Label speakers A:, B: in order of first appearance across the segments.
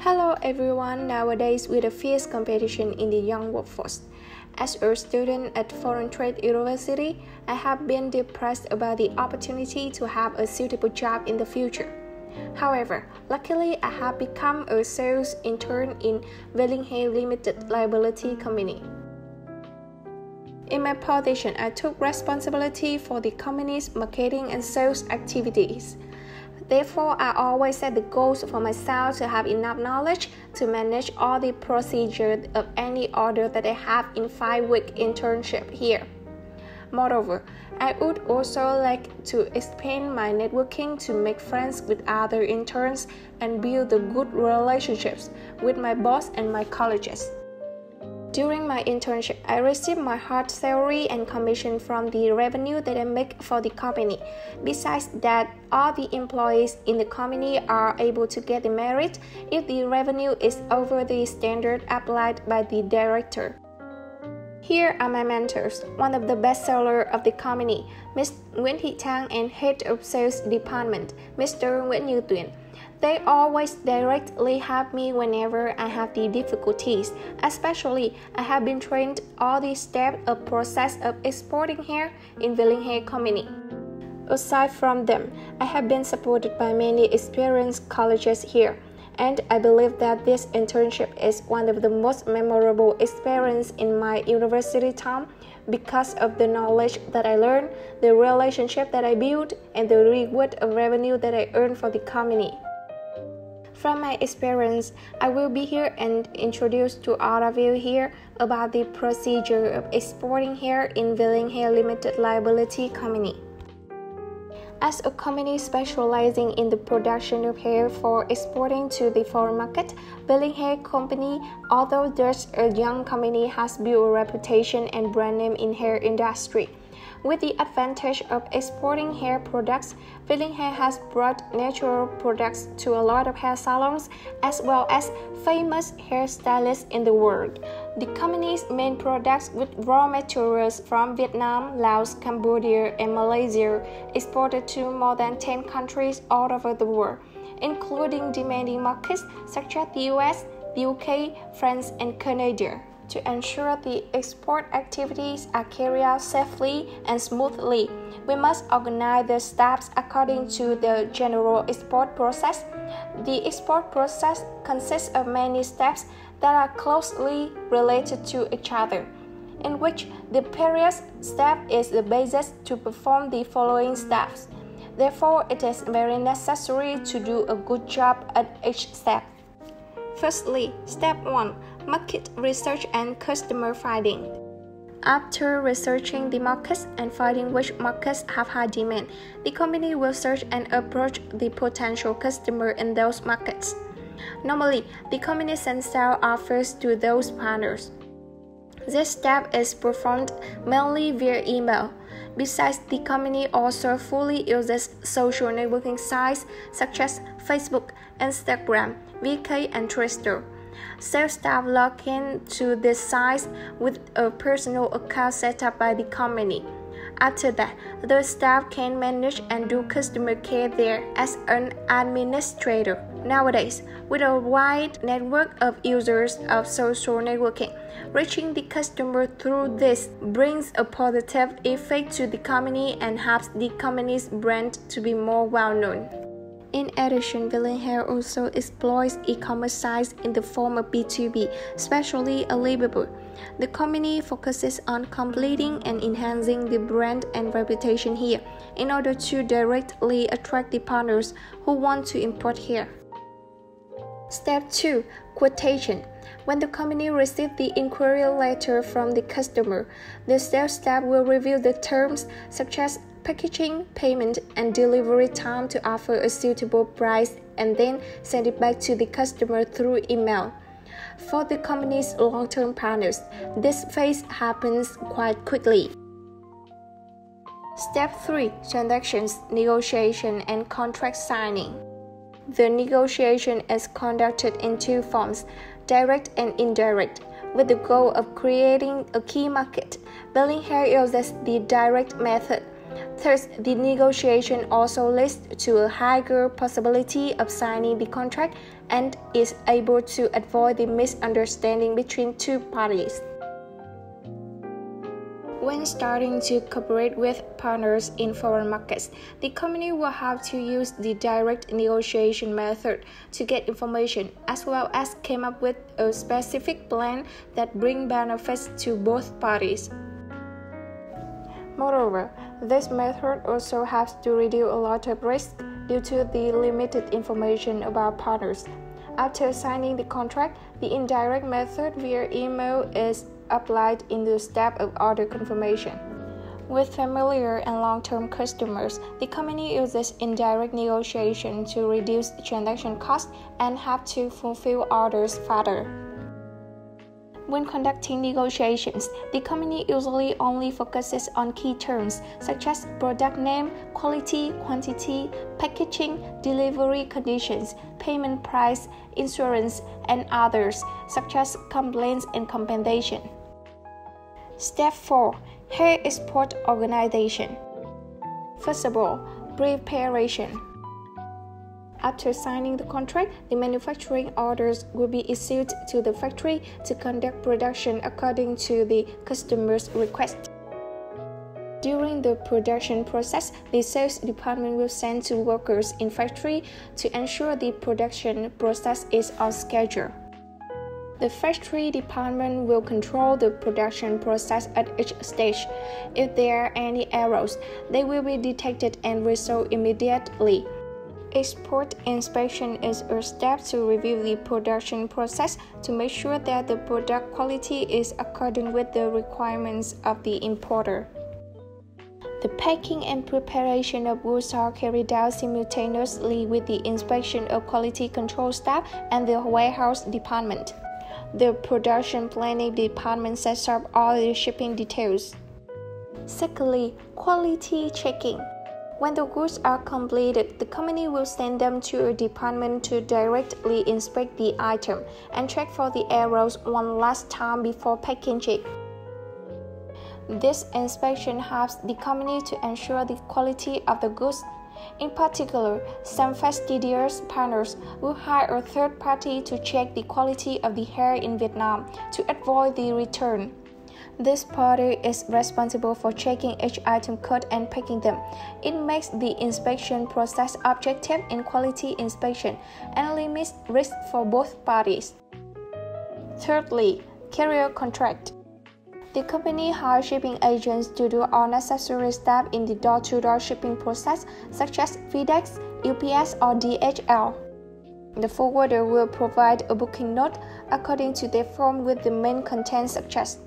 A: Hello everyone. Nowadays, with a fierce competition in the young workforce, as a student at Foreign Trade University, I have been depressed about the opportunity to have a suitable job in the future. However, luckily, I have become a sales intern in VietLink Hair Limited Liability Company. In my position, I took responsibility for the company's marketing and sales activities. Therefore, I always set the goals for myself to have enough knowledge to manage all the procedures of any order that I have in 5-week internship here. Moreover, I would also like to expand my networking to make friends with other interns and build the good relationships with my boss and my colleagues. During my internship, I received my hard salary and commission from the revenue that I make for the company. Besides that, all the employees in the company are able to get the merit if the revenue is over the standard applied by the director. Here are my mentors, one of the best sellers of the company, Ms. Nguyễn Thị Trang, and Head of Sales Department, Mr. Nguyễn Như Tuyển. They always directly help me whenever I have the difficulties. Especially, I have been trained all the steps of process of exporting hair in VietLink Hair Company. Aside from them, I have been supported by many experienced colleagues here, and I believe that this internship is one of the most memorable experiences in my university time because of the knowledge that I learned, the relationship that I built, and the reward of revenue that I earned for the company. From my experience, I will be here and introduce to all of you here about the procedure of exporting hair in VietLink Hair Limited Liability Company. As a company specializing in the production of hair for exporting to the foreign market, VietLink Hair Company, although just a young company, has built a reputation and brand name in hair industry. With the advantage of exporting hair products, VietLink Hair has brought natural products to a lot of hair salons as well as famous hairstylists in the world. The company's main products with raw materials from Vietnam, Laos, Cambodia, and Malaysia exported to more than 10 countries all over the world, including demanding markets such as the US, the UK, France, and Canada. To ensure the export activities are carried out safely and smoothly, we must organize the steps according to the general export process. The export process consists of many steps that are closely related to each other, in which the previous step is the basis to perform the following steps. Therefore, it is very necessary to do a good job at each step. Firstly, step 1. Market research and customer finding. After researching the markets and finding which markets have high demand, the company will search and approach the potential customer in those markets. Normally, the company sends sales offers to those partners. This step is performed mainly via email. Besides, the company also fully uses social networking sites such as Facebook, Instagram, VK, and Twitter. Sales staff log in to these sites with a personal account set up by the company. After that, the staff can manage and do customer care there as an administrator. Nowadays, with a wide network of users of social networking, reaching the customer through this brings a positive effect to the company and helps the company's brand to be more well-known. In addition, VietLink Hair also exploits e-commerce sites in the form of B2B, especially Alibaba. The company focuses on completing and enhancing the brand and reputation here in order to directly attract the partners who want to import hair. Step 2. Quotation. When the company receives the inquiry letter from the customer, the sales staff will review the terms such as packaging, payment, and delivery time to offer a suitable price and then send it back to the customer through email. For the company's long-term partners, this phase happens quite quickly. Step 3. Transactions, negotiation, and contract signing. The negotiation is conducted in two forms, direct and indirect. With the goal of creating a key market, VietLink Hair uses the direct method. Third, the negotiation also leads to a higher possibility of signing the contract and is able to avoid the misunderstanding between two parties. When starting to cooperate with partners in foreign markets, the company will have to use the direct negotiation method to get information, as well as come up with a specific plan that brings benefits to both parties. Moreover, this method also has to reduce a lot of risk due to the limited information about partners. After signing the contract, the indirect method via email is applied in the step of order confirmation. With familiar and long-term customers, the company uses indirect negotiation to reduce transaction costs and have to fulfill orders faster. When conducting negotiations, the company usually only focuses on key terms such as product name, quality, quantity, packaging, delivery conditions, payment price, insurance, and others such as complaints and compensation. Step 4. Hair Export Organization. First of all, preparation. After signing the contract, the manufacturing orders will be issued to the factory to conduct production according to the customer's request. During the production process, the sales department will send two workers in factory to ensure the production process is on schedule. The factory department will control the production process at each stage. If there are any errors, they will be detected and resolved immediately. Export inspection is a step to review the production process to make sure that the product quality is according with the requirements of the importer. The packing and preparation of goods are carried out simultaneously with the inspection of quality control staff and the warehouse department. The production planning department sets up all the shipping details. Secondly, quality checking. When the goods are completed, the company will send them to a department to directly inspect the item and check for the errors one last time before packaging. This inspection helps the company to ensure the quality of the goods. In particular, some fastidious partners will hire a third party to check the quality of the hair in Vietnam to avoid the return. This party is responsible for checking each item code and packing them. It makes the inspection process objective in quality inspection and limits risk for both parties. Thirdly, carrier contract. The company hires shipping agents to do all necessary steps in the door-to-door shipping process, such as FedEx, UPS, or DHL. The forwarder will provide a booking note according to their form with the main contents such as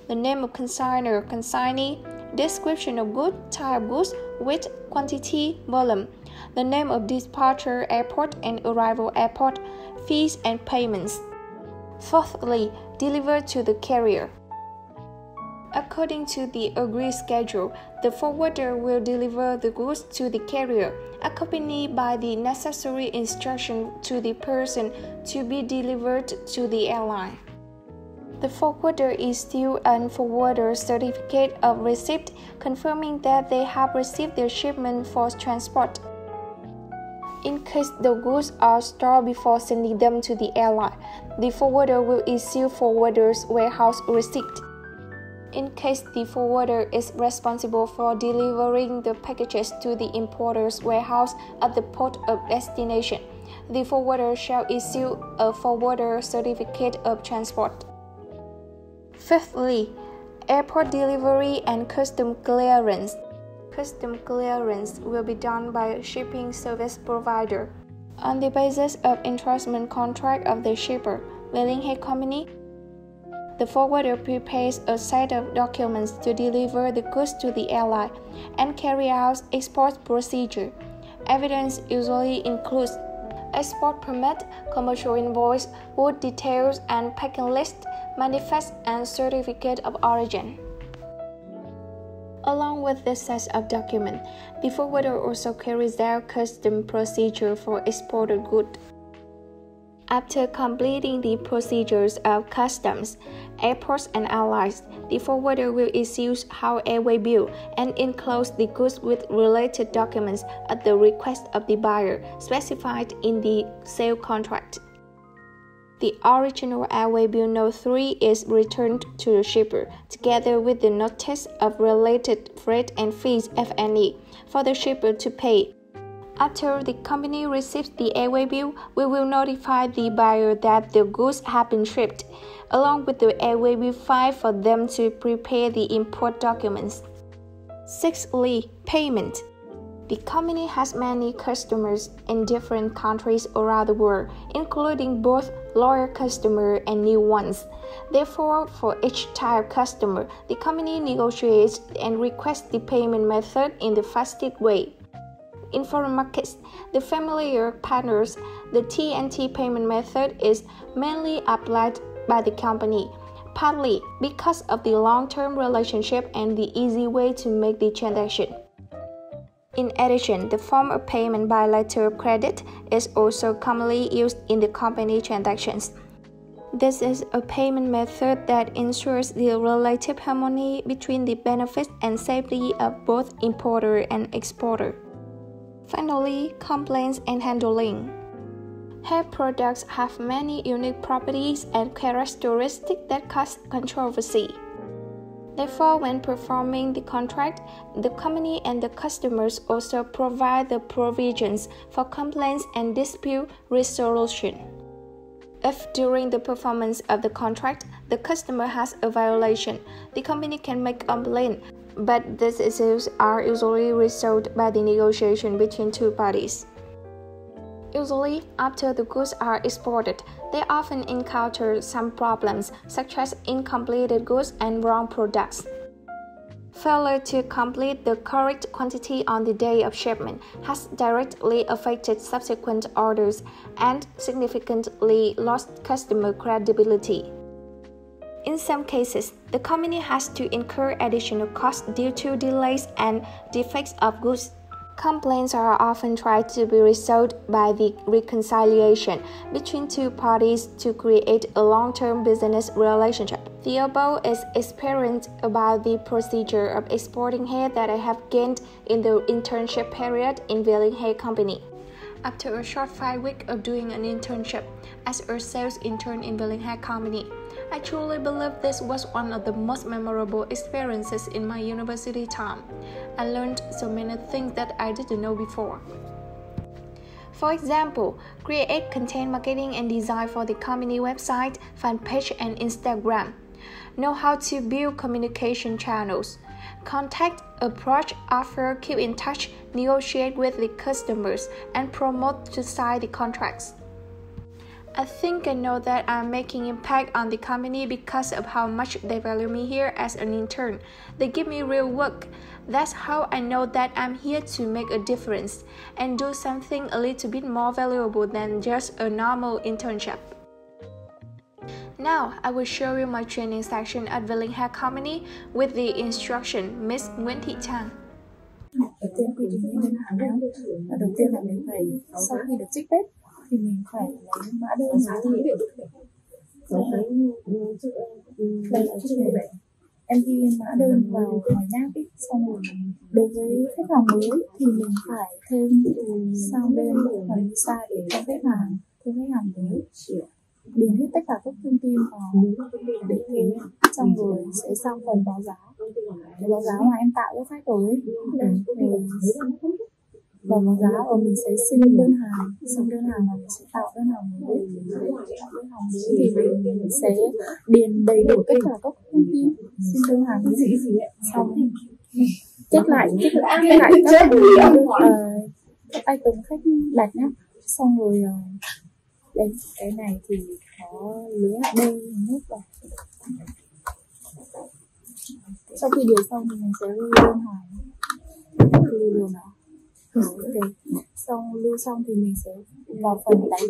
A: the name of consignor, consignee, description of goods, type of goods, weight, quantity, volume, the name of departure airport and arrival airport, fees and payments. Fourthly, delivered to the carrier. According to the agreed schedule, the forwarder will deliver the goods to the carrier, accompanied by the necessary instruction to the person to be delivered to the airline. The forwarder issues a forwarder certificate of receipt confirming that they have received their shipment for transport. In case the goods are stored before sending them to the airline, the forwarder will issue forwarder's warehouse receipt. In case the forwarder is responsible for delivering the packages to the importer's warehouse at the port of destination, the forwarder shall issue a forwarder certificate of transport. Fifthly, airport delivery and custom clearance. Custom clearance will be done by a shipping service provider. On the basis of entrustment contract of the shipper, VietLink Hair Company, the forwarder prepares a set of documents to deliver the goods to the airline and carry out export procedure. Evidence usually includes export permit, commercial invoice, wood details and packing list, manifest and certificate of origin. Along with this set of documents, the forwarder also carries out custom procedure for exported goods. After completing the procedures of customs, airports and allies, the forwarder will issue our airway bill and enclose the goods with related documents at the request of the buyer specified in the sale contract. The original airway bill note 3 is returned to the shipper, together with the notice of related freight and fees, if any, for the shipper to pay. After the company receives the airway bill, we will notify the buyer that the goods have been shipped, along with the airway bill file for them to prepare the import documents. Sixthly, payment. The company has many customers in different countries around the world, including both loyal customers and new ones. Therefore, for each type of customer, the company negotiates and requests the payment method in the fastest way. In foreign markets, the familiar partners, the T&T payment method is mainly applied by the company, partly because of the long-term relationship and the easy way to make the transaction. In addition, the form of payment by letter of credit is also commonly used in the company transactions. This is a payment method that ensures the relative harmony between the benefits and safety of both importer and exporter. Finally, complaints and handling. Hair products have many unique properties and characteristics that cause controversy. Therefore, when performing the contract, the company and the customers also provide the provisions for complaints and dispute resolution. If during the performance of the contract, the customer has a violation, the company can make a complaint, but these issues are usually resolved by the negotiation between two parties. Usually, after the goods are exported, they often encounter some problems, such as incompleted goods and wrong products. Failure to complete the correct quantity on the day of shipment has directly affected subsequent orders and significantly lost customer credibility. In some cases, the company has to incur additional costs due to delays and defects of goods. Complaints are often tried to be resolved by the reconciliation between two parties to create a long-term business relationship. The above is experience about the procedure of exporting hair that I have gained in the internship period in VietLink Hair Company. After a short 5 weeks of doing an internship as a sales intern in VietLink Hair Company, I truly believe this was one of the most memorable experiences in my university time. I learned so many things that I didn't know before. For example, create content marketing and design for the company website, fan page, and Instagram. Know how to build communication channels. Contact, approach, offer, keep in touch, negotiate with the customers, and promote to sign the contracts. I think I know that I'm making impact on the company because of how much they value me here as an intern. They give me real work. That's how I know that I'm here to make a difference and do something a little bit more valuable than just a normal internship. Now, I will show you my training section at VietLink Hair Company with the instruction Miss Nguyễn Thị Trang.
B: Đầu tiên quy trình lên đơn hàng nhá. Đầu tiên là mình phải sau khi được trích test thì mình phải lấy mã đơn ra. Đây là chuyện em ghi mã đơn vào hỏi nháp ý. Xong rồi đối với khách hàng mới thì mình phải thêm sang bên phần visa để cho khách hàng mới điền hết tất cả các thông tin vào để thế, xong rồi sẽ sang phần báo giá. Cái báo giá mà em tạo cho khách rồi ấy, và báo giá và mình sẽ xin đơn hàng là mình sẽ tạo đơn hàng mới. Tạo đơn hàng mới thì mình sẽ điền đầy đủ tất cả các thông tin xin đơn hàng gì xong check lại các item khách đặt nhé. Xong rồi đây, cái này thì có lứa đây nước vào. Sau khi điều xong thì mình sẽ lưu đơn hàng, lưu đường nào. Ok, xong lưu xong thì mình sẽ vào phần tài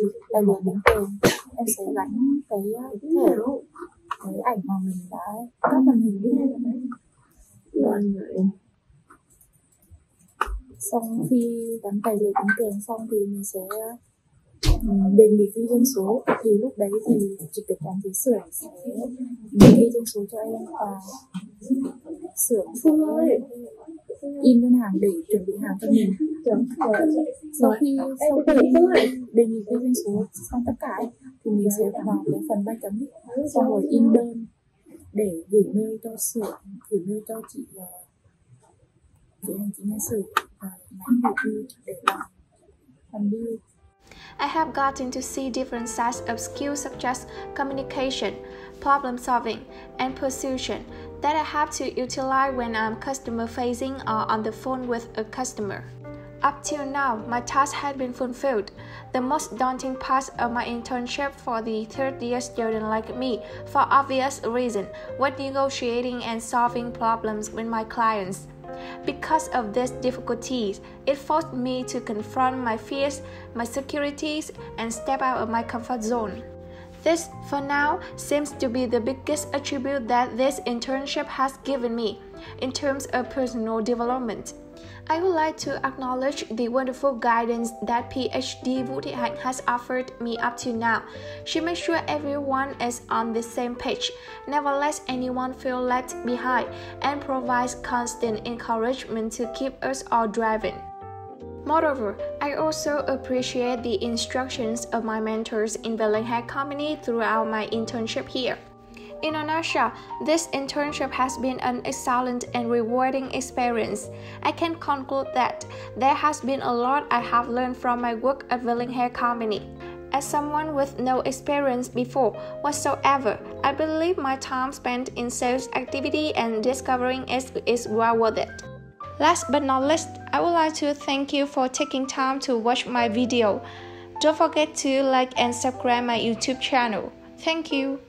B: liệu đính kèm. Em sẽ gắn cái ảnh mà mình đã các màn hình xong khi gắn tài liệu đính kèm xong thì mình sẽ đề nghị ghi doanh số, thì lúc đấy thì trực tiếp quản lý xưởng sẽ ghi doanh số cho em và xưởng in đơn hàng để chuẩn bị hàng cho mình. Sau khi đề nghị ghi doanh số xong tất cả ấy, thì mình sẽ vào cái phần bay chấm xong rồi in đơn để gửi mail cho xưởng, gửi mail cho chị hành chính nhân sự và máy review để làm phần deal.
A: I have gotten to see different sets of skills such as communication, problem solving, and persuasion that I have to utilize when I'm customer facing or on the phone with a customer. Up till now, my task had been fulfilled. The most daunting part of my internship for the third-year student like me, for obvious reason, was negotiating and solving problems with my clients. Because of these difficulties, it forced me to confront my fears, my insecurities, and step out of my comfort zone. This, for now, seems to be the biggest attribute that this internship has given me in terms of personal development. I would like to acknowledge the wonderful guidance that PhD Vũ Thị Hạnh has offered me up to now. She makes sure everyone is on the same page, never lets anyone feel left behind, and provides constant encouragement to keep us all driving. Moreover, I also appreciate the instructions of my mentors in VietLink Hair Company throughout my internship here. In a nutshell, this internship has been an excellent and rewarding experience. I can conclude that there has been a lot I have learned from my work at VietLink Hair Company. As someone with no experience before whatsoever, I believe my time spent in sales activity and discovering it is well worth it. Last but not least, I would like to thank you for taking time to watch my video. Don't forget to like and subscribe my YouTube channel. Thank you.